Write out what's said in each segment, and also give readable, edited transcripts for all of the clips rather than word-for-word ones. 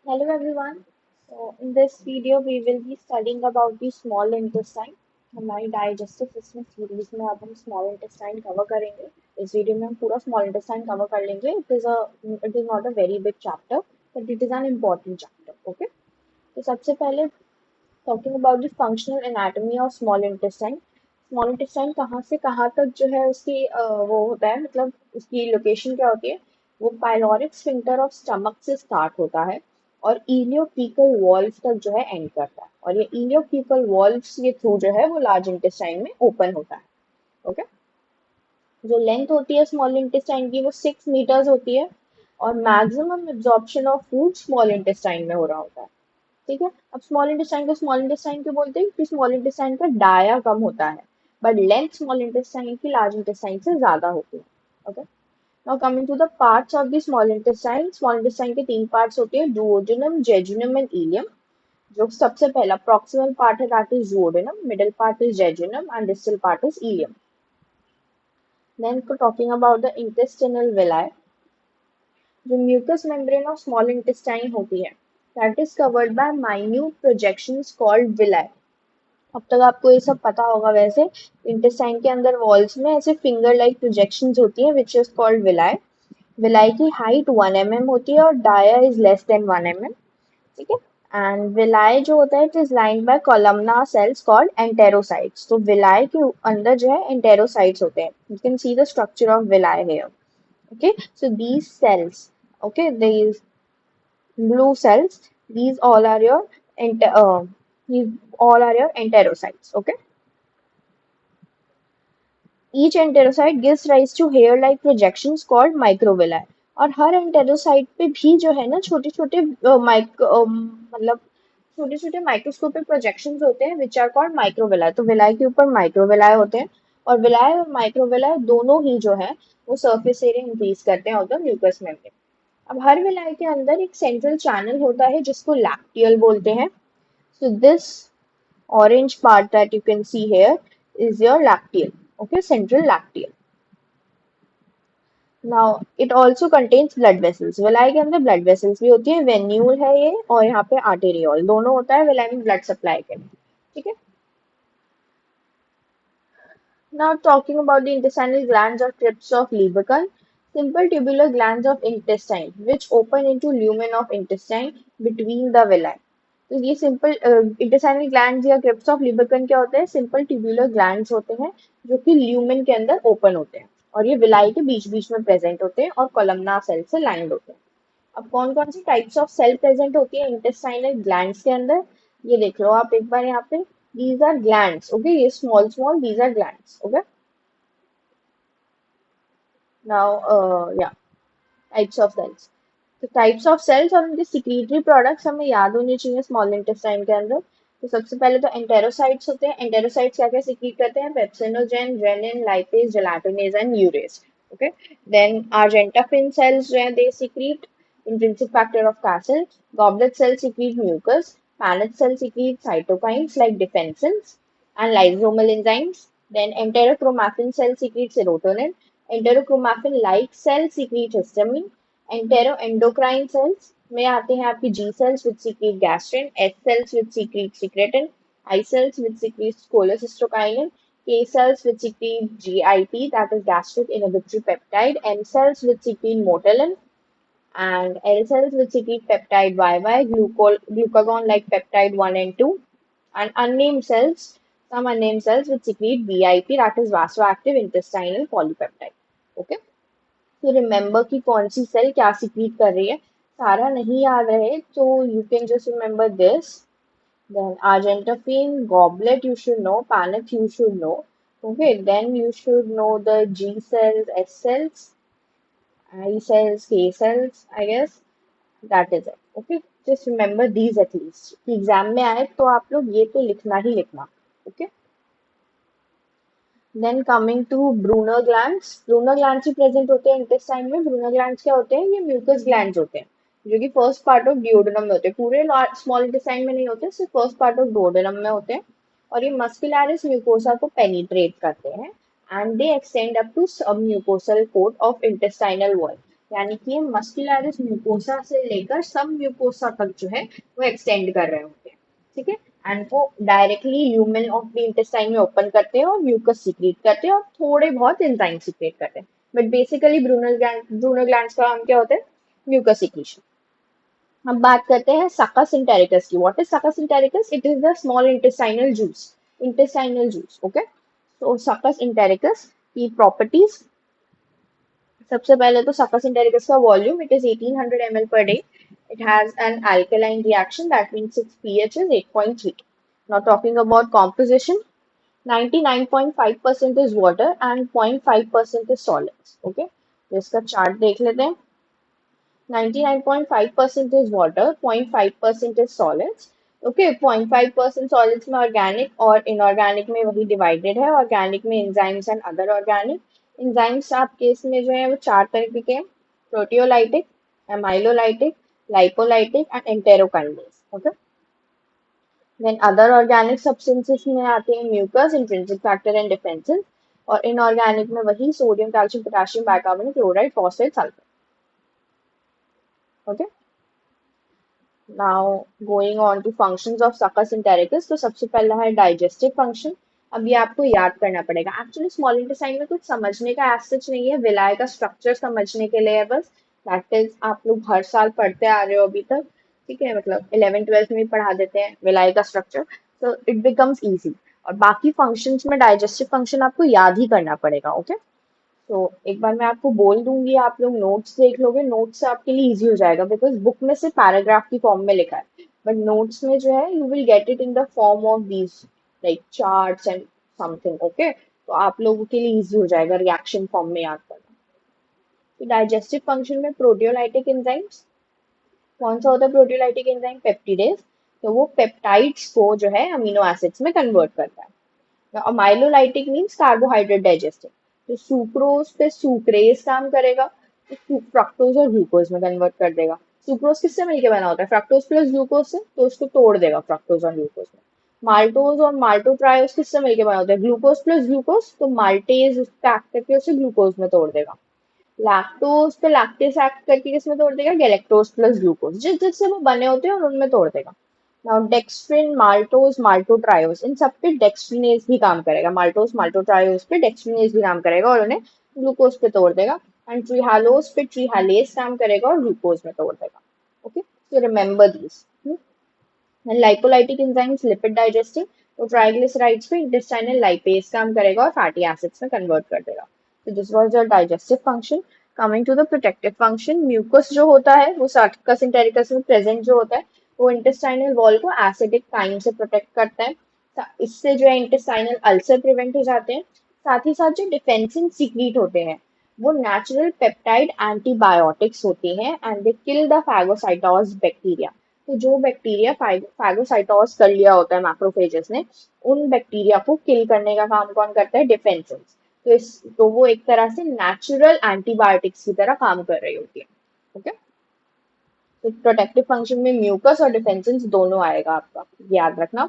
Hello everyone. So in this video we will be studying about the small intestine. हमारी digestive system series में अब हम small intestine cover करेंगे. इस video में हम पूरा small intestine cover कर लेंगे. It is not a very big chapter, but it is an important chapter. Okay. तो सबसे पहले talking about the functional anatomy of small intestine. Small intestine कहाँ से कहाँ तक जो है उसकी वो होता है मतलब उसकी लोकेशन क्या होती है वो पाइलोरिक स्फिंक्टर ऑफ स्टमक से स्टार्ट होता है और इलियोपीकल वॉल्व तक जो है एंड करता है और ये इलियोपीकल वॉल्व्स के थ्रू जो है वो लार्ज इंटेस्टाइन में ओपन होता है ओके जो लेंथ होती है स्मॉल इंटेस्टाइन की वो 6 मीटर्स होती है और maximum absorption of food small intestine में हो रहा होता है ठीक है अब स्मॉल इंटेस्टाइन को स्मॉल इंटेस्टाइन क्यों बोलते हैं क्योंकि स्मॉल इंटेस्टाइन का डाया कम होता है बट लेंथ स्मॉल इंटेस्टाइन की लार्ज इंटेस्टाइन से ज्यादा होती है okay now coming to the parts of the small intestine के तीन पार्ट्स होते हैं डुओडेनम जेजुनम एंड इलियम जो सबसे पहला प्रॉक्सिमल पार्ट है that is duodenum middle part is jejunum and distal part is ileum then talking about the intestinal villi जो mucous membrane of small intestine होती है that is covered by minute projections called villi अब तक आपको ये सब पता होगा वैसे इंटेस्टाइन के अंदर वॉल्स में ऐसे फिंगर लाइक प्रोजेक्शंस होती हैं which is called villi villi की हाइट 1 mm होती है और dia is less than 1 mm ठीक है एंड विलाई जो होता है it is lined by columnar cells called enterocytes तो विलाई के अंदर जो है एंटेरोसाइट्स होते हैं you can see the structure of villi here okay so these cells okay these blue cells these all are your these all are your enterocytes okay each enterocyte gives rise to hair like projections called microvilli और हर enterocyte पे भी जो है ना छोटे छोटे मतलब छोटे छोटे माइक्रोस्कोपिक प्रोजेक्शंस होते हैं विच आर कॉल्ड माइक्रोविलाई तो विलाई के ऊपर माइक्रोविलाई होते हैं और विलाई और माइक्रोविलाई दोनों ही जो है वो सरफेस एरिया इंक्रीज करते हैं ऑफ द म्यूकस मेम्ब्रेन अब हर विलाई के अंदर एक सेंट्रल चैनल होता है जिसको लैक्टियल बोलते हैं so this orange part that you can see here is your lacteal okay central lacteal now it also contains blood vessels villi के अंदर blood vessels भी होती है वेन्यूल है ये और यहाँ पे आर्टेरियोल दोनों होता है विलाई में ब्लड सप्लाई के लिए ठीक है now talking about the intestinal glands or crypts of Lieberkühn simple tubular glands of intestine which open into lumen of intestine between the villi तो ये सिंपल इंटेस्टाइनल ग्लैंड्स या क्रिप्स ऑफ लिबर्कन क्या होते हैं सिंपल ट्यूबुलर ग्लैंड्स होते हैं जो कि ल्यूमेन के अंदर ओपन होते हैं और ये विलाई के बीच बीच में प्रेजेंट होते हैं और कोलमना सेल से लाइंड होते हैं अब कौन कौन सी टाइप्स ऑफ सेल प्रेजेंट होती है इंटेस्टाइनल ग्लैंड्स के अंदर ये देख लो आप एक बार यहाँ पे दीज आर ग्लैंड्स ओके ये small small these are glands okay now या टाइप्स ऑफ सेल्स तो टाइप्स ऑफ सेल्स और उनके सिक्रीटरी प्रोडक्ट्स हमें याद होने चाहिए स्मॉल इंटेस्टाइन के अंदर तो सबसे पहले तो एंटेरोसाइट्स होते हैं एंटेरोसाइट्स क्या क्या सिक्रीट करते हैं pepsinogen rennin lipase gelatinase and urease okay then argentophin cells जो है they secrete intrinsic factor of Castle goblet cells secrete mucus Paneth cells secrete cytokines like defensins and lysosomal enzymes then enterochromaffin cells secrete serotonin enterochromaffin like cells secrete histamine enteroendocrine cells में आते हैं आपकी G cells which secrete gastrin S cells which secrete secretin I cells which secrete cholecystokinin K cells which secrete GIP that is gastric inhibitory peptide M cells which secrete motilin and L cells which secrete peptide YY, glucagon like peptide 1 and 2, and unnamed cells, some unnamed cells which secrete VIP that is vasoactive intestinal polypeptide. Okay. तो remember कि कौन सी cell क्या secrete कर रही है सारा नहीं याद रहे तो you can just remember this then argentophin goblet you should know panath you should know okay then you should know the G cells S cells I cells K cells I guess that is it okay just remember these at least कि exam में आए तो आप लोग ये तो लिखना ही लिखना okay then coming to Brunner glands Brunner glands भी प्रेजेंट होते हैं इंटेस्टाइन में ब्रूनर ग्लैंड्स क्या होते हैं ये म्यूकस ग्लैंड्स होते हैं जो कि फर्स्ट पार्ट ऑफ डिओडेनम में होते हैं पूरे स्मॉल इंटेस्टाइन में नहीं होते सिर्फ फर्स्ट पार्ट ऑफ डिओडेनम में होते हैं और ये मस्कुलरिस म्यूकोसा को पेनिट्रेट करते हैं and they extend up to submucosal coat of intestinal wall यानी कि ये मस्कुलरिस म्यूकोसा से लेकर सब म्यूकोसा तक जो है वो एक्सटेंड कर रहे होते हैं, ठीक है। एंड वो directly lumen of the intestine में ओपन करते हैं और म्यूकस सीक्रेट करते हैं और थोड़े बहुत एंजाइम सीक्रेट करते हैं, बट बेसिकली ब्रूनल ग्लैंड्स का काम क्या होता है, म्यूकस सीक्रेशन। हम बात करते हैं सकस इंटेरिकस की। What is succus entericus? It is the small intestinal juice, okay. तो सकस इंटेरिकस की प्रॉपर्टीज, सबसे पहले तो सकस इंटेरिकस का volume, it is 1800 ml per day. It has an alkaline reaction, that means its pH is 8.3. Now talking about composition, 99.5% is water and 0.5% is solids, okay। तो इसका chart देख लेते हैं। 99.5% is water, 0.5% is solids. Okay, 0.5% solids में organic और inorganic में वही divided है। Organic में enzymes and other organic. Enzymes आपके इसमें जो है वो चार तरह के हैं, proteolytic, amylolytic, lipolytic and enterokinase. Okay. Then other organic substances में आते हैं mucus, intrinsic factor and defenses, और inorganic में वही sodium, calcium, potassium, bicarbonate, chloride, phosphate, sulphur. Okay. Now going on to functions of succus entericus. तो सबसे पहला है डाइजेस्टिव फंक्शन। अब ये आपको याद करना पड़ेगा। एक्चुअली स्मॉल इंटेस्टाइन में कुछ समझने का एज सच नहीं है, विलाय का स्ट्रक्चर समझने के लिए है बस। दैट इज आप लोग हर साल पढ़ते आ रहे हो अभी तक, ठीक है, मतलब 11th 12th में भी पढ़ा देते हैं विलाय का स्ट्रक्चर, तो इट बिकम्स ईजी। और बाकी फंक्शंस में डाइजेस्टिव फंक्शन आपको याद ही करना पड़ेगा, ओके। तो एक बार मैं आपको बोल दूंगी, आप लोग नोट्स देख लोगे, नोट्स से आपके लिए इजी हो जाएगा, बिकॉज बुक में से पैराग्राफ की फॉर्म में लिखा है, बट नोट्स में जो है you will get it in the form of these like charts and something, okay. तो आप लोगों के लिए इजी हो जाएगा रिएक्शन फॉर्म में याद करना। तो डाइजेस्टिव फंक्शन में प्रोटियोलाइटिक एंजाइम्स, कौन सा होता है प्रोटियोलाइटिक एंजाइम? पेप्टिडेज। तो वो पेप्टाइड्स को जो है अमीनो एसिड्स में कन्वर्ट करता है। और माइलोलाइटिक मीन्स कार्बोहाइड्रेट डाइजेस्टिव। तो सुक्रोज पे सुक्रेज काम करेगा, तो फ्रक्टोज और ग्लूकोज में कन्वर्ट कर देगा। सुक्रोज किससे मिलके बना होता है? फ्रक्टोज प्लस ग्लूकोज से, तो उसको तोड़ देगा फ्रक्टोज और ग्लूकोज में। माल्टोज और माल्टोट्रायोज किससे मिलके बना होता है? ग्लूकोज प्लस ग्लूकोज, तो माल्टेज उस पे एक्ट करके उसे ग्लूकोज में तोड़ देगा। लैक्टोज पे लैक्टेस एक्ट करके किसमें तोड़ देगा? गैलेक्टोज प्लस ग्लूकोज, जिससे वो बने होते हैं और उनमें तोड़ देगा। नाउ डेक्स्ट्रिन, माल्टोज, माल्टोट्रायोज, इन सब पे डेक्स्ट्रिनेज भी काम करेगा। माल्टोज माल्टोट्रायोज पे डेक्स्ट्रिनेज भी काम करेगा और उन्हें ग्लूकोज पे तोड़ देगा। एंड ट्रीहालोज पे ट्रीहालेज काम करेगा और ग्लूकोज में तोड़ देगा, okay. So remember these. Lipolytic enzymes lipid digesting, तो ट्राइग्लिसराइड्स पे इंटेस्टाइनल लाइपेज काम करेगा और फैटी एसिड्स में कन्वर्ट कर देगा। तो this was your digestive function. Coming to the protective function, mucus जो होता है वो सर्कस इंटेरिकस में प्रेजेंट जो होता है वो इंटेस्टाइनल वॉल को एसिडिक काइम से प्रोटेक्ट करता है। इससे जो है इंटेस्टाइनल अल्सर प्रिवेंट हो जाते हैं। साथ ही साथ जो डिफेंसिन सीक्रेट होते हैं वो नेचुरल पेप्टाइड एंटीबायोटिक्स होती हैं and they kill the phagocytose bacteria. तो जो बैक्टीरिया फैगोसाइटोज कर लिया होता है मैक्रोफेजेस ने, उन बैक्टीरिया को किल करने का काम कौन करता है? डिफेंसिन। तो वो एक तरह से नेचुरल एंटीबायोटिक्स की तरह काम कर रही होती है, ओके। तो प्रोटेक्टिव फंक्शन में म्यूकस और डिफेंसिन दोनों आएगा आपका, याद रखना।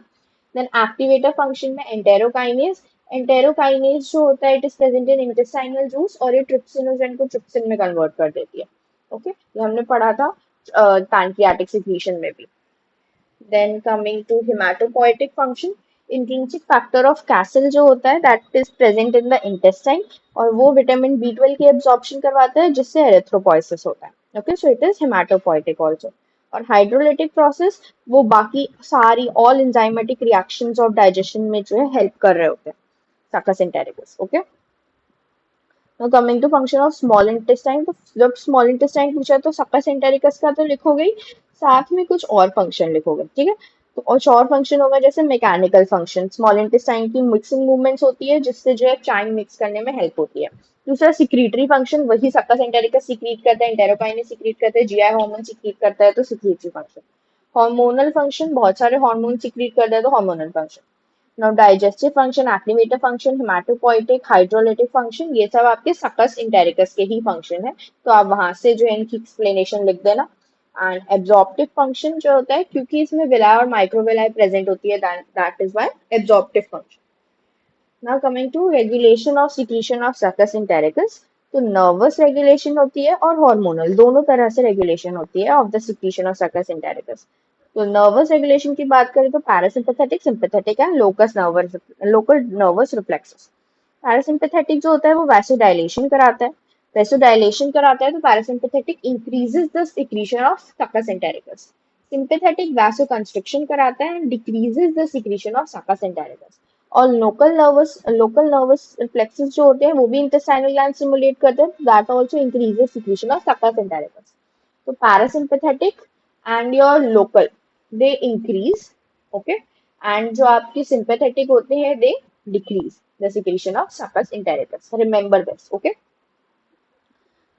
देन एक्टिवेटर फंक्शन में एंटेरोकाइनेज। एंटेरोकाइनेज जो होता है it is present in intestinal juice और ये ट्रिप्सिनोजेन को ट्रिप्सिन में कन्वर्ट कर देती है, ओके। ये हमने पढ़ा था पैनक्रियाटिक सिक्रीशन में भी। Then coming to haematopoietic function, intrinsic factor of Castle जो होता है that is present in the intestine और वो विटामिन B12 की एब्जॉर्प्शन करवाता है जिससे एरिथ्रोपोइसिस होता है, okay. So it is haematopoietic also. और हाइड्रोलिटिक प्रोसेस, वो बाकी सारी all enzymatic reactions of digestion में जो है हेल्प कर रहे होते हैं, सकस entericus, okay. Now coming to function of small intestine, तो जब small intestine पूछा तो सकस एंटेरिकस का तो लिखोगे ही, साथ में कुछ और फंक्शन लिखोगे, ठीक है। तो और फंक्शन होगा जैसे मैकेनिकल फंक्शन, स्मॉल इंटेस्टाइन की मिक्सिंग मूवमेंट्स होती है जिससे जो है चाइम मिक्स करने में हेल्प होती है। दूसरा सिक्रीटरी फंक्शन, वही सकस एंटेरिकस सिक्रीट करता है, एंटेरोकाइनेज सिक्रीट करता है, जीआई हार्मोन सिक्रीट करता है, तो सिक्रीटरी फंक्शन। हार्मोनल फंक्शन, बहुत सारे हार्मोन सिक्रीट करता है तो hormonal function. Now digestive function, activator function, haematopoietic, hydrolytic function, ये सब आपके सकस इंटेरिकस के ही फंक्शन है, तो आप वहां से जो है इनकी एक्सप्लेनेशन लिख देना। एंड एब्जॉर्प्टिव फंक्शन जो होता है, क्योंकि इसमें विलाय और माइक्रोविलाय प्रेजेंट होती है, that is why absorptive function. Now coming to regulation of secretion of succus entericus. तो नर्वस रेगुलेशन होती है और हार्मोनल, दोनों तरह से रेगुलेशन होती है of the secretion of succus entericus. तो नर्वस रेगुलेशन की बात करें तो parasympathetic, sympathetic and local nervous reflexes. Parasympathetic जो होता है वो वैसोडाइलेशन कराता है। वैसोडाइलेशन कराता है तो parasympathetic increases the secretion of सकस एंटेरिकस। सिंपैथेटिक वैसोकंस्ट्रिक्शन कराता है and decreases the secretion of सकस एंटेरिकस। और लोकल नर्वस रिफ्लेक्सेस जो होते हैं वो भी इंटेस्टाइनल ग्लैंड स्टिमुलेट करते हैं, that also increases secretion of सकस एंटेरिकस। तो parasympathetic and your local, they increase, okay, and जो आपके सिंपैथेटिक होते हैं दे decrease the secretion of succus enteritus. Remember this, okay?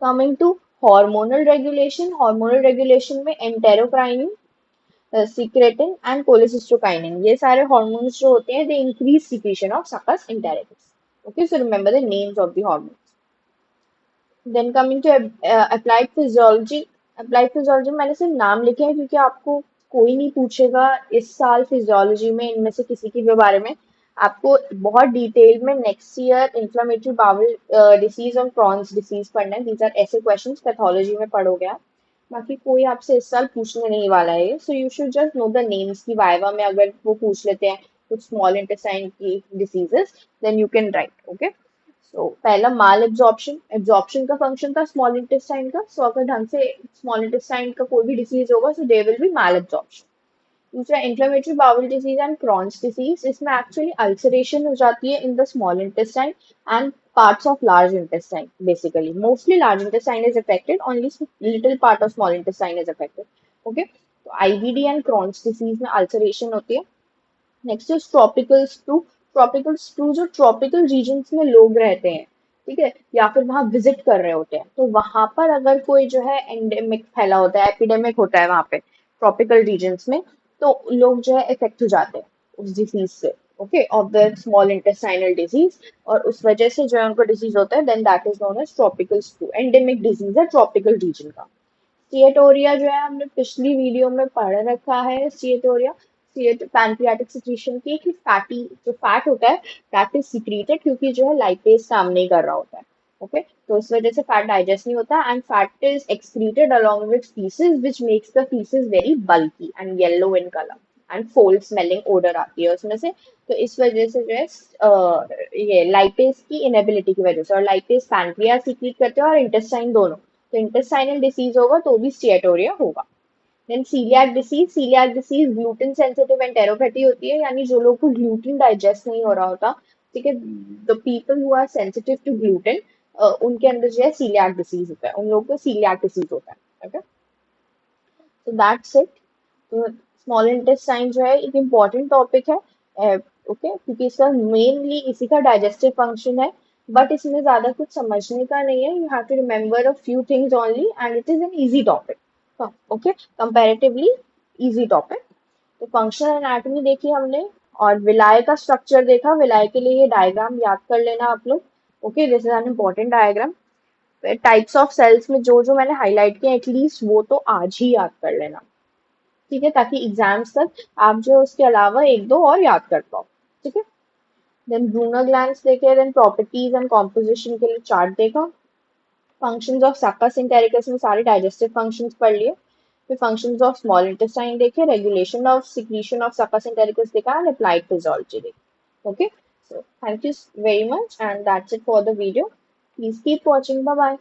Coming to hormonal regulation में enterocrinin, secretin and cholecystokinin, ये सारे hormones जो होते हैं they increase secretion of succus enteritus. Okay, so remember the names of the hormones. Then coming to applied physiology. Applied physiology मैंने सिर्फ नाम लिखे हैं क्योंकि आपको कोई नहीं पूछेगा इस साल फिजियोलॉजी में इनमें से किसी के भी बारे में। आपको बहुत डिटेल में next year inflammatory bowel disease और क्रॉन्स डिसीज पढ़ना है। दीज आर ऐसे क्वेश्चंस पैथोलॉजी में पढ़ोगे आप, बाकी कोई आपसे इस साल पूछने नहीं वाला है, so you should just know the names की वाइवा में अगर वो पूछ लेते हैं कुछ स्मॉल इंटेस्टाइन की diseases then you can write, okay. So पहला माल एब्जॉर्प्शन, एब्जॉर्प्शन का फंक्शन था स्मॉल इंटेस्टाइन का, सो अगर ढंग से स्मॉल इंटेस्टाइन का कोई भी डिसीज होगा so there will be malabsorption. दूसरा inflammatory bowel disease and Crohn's disease, इसमें एक्चुअली अल्सरेशन हो जाती है in the small intestine and parts of large intestine, basically mostly large intestine is affected, only little part of small intestine is affected, okay। तो IBD and Crohn's disease में ulceration होती है। Next is tropical sprue. Tropical sprue जो tropical regions में लोग रहते हैं, ठीक है, या फिर वहां विजिट कर रहे होते हैं, तो वहां पर अगर कोई जो है एंडेमिक फैला होता है, एपिडेमिक होता है वहां पे ट्रॉपिकल रीजन्स में, तो लोग जो है इफेक्ट हो जाते हैं उस डिसीज से, okay, of the small intestinal disease, और उस वजह से जो है उनको डिजीज होता है, then that is known as tropical sprue. Endemic disease है ट्रॉपिकल रीजन का। सिएटोरिया जो है हमने पिछली वीडियो में पढ़ रखा है। सिएटोरिया पैनक्रियाटिक सिक्रीशन की, कि फैटी जो फैट होता है दैट इज सिक्रीटेड, क्योंकि जो है लाइपेज काम नहीं कर रहा होता है, ओके, तो इस वजह से फैट डाइजेस्ट नहीं होता and fat is excreted along with faeces which makes the faeces very bulky and yellow in colour and फोल स्मेलिंग ओडर आती है उसमें से। तो इस वजह से जो है ये लाइपेज की इनेबिलिटी की वजह से, और लाइपेज पैनक्रियाज सीक्रेट करते हैं और इंटेस्टाइन दोनों, तो इंटेस्टाइनल डिसीज होगा तो भी स्टिएटोरिया होगा। Then coeliac disease gluten sensitive enteropathy होती है, यानी जो लोग को ग्लूटेन डाइजेस्ट नहीं हो रहा होता, ठीक है, the people who are sensitive to gluten, उनके अंदर जो है सीलियाक डिसीज होता है, उन लोगों को सीलियाक डिसीज होता है, ओके। तो दैट्स इट। तो स्मॉल इंटेस्टाइन जो है एक इम्पॉर्टेंट टॉपिक है, ओके, क्योंकि इसका मेनली इसी का डाइजेस्टिव फंक्शन है, बट इसमें ज्यादा कुछ समझने का नहीं है, you have to remember a few things only and it is an easy topic, okay, comparatively easy topic. तो फंक्शनल एनाटॉमी देखी हमने, और विलाय का स्ट्रक्चर देखा। विलाय के लिए ये डायग्राम याद कर लेना आप लोग, okay, this is an important diagram. Types of cells में जो जो मैंने हाईलाइट किया एटलीस्ट वो तो आज ही याद कर लेना, ठीक है, ताकि एग्जाम्स तक आप जो उसके अलावा एक दो और याद कर पाओ, ठीक है। देन ब्रूनर ग्लैंड्स देखे, देन प्रॉपर्टीज एंड कॉम्पोजिशन के लिए चार्ट देखा। फंक्शंस ऑफ सकस इंटेरिकस में सारे डाइजेस्टिव फंक्शंस पढ़ लिए। फिर फंक्शंस ऑफ स्मॉल इंटेस्टाइन देखे, regulation of secretion of succus entericus देखा एंड अप्लाइड फिजियोलॉजी देखी, okay. So thank you very much and that's it for the video. Please keep watching, bye bye.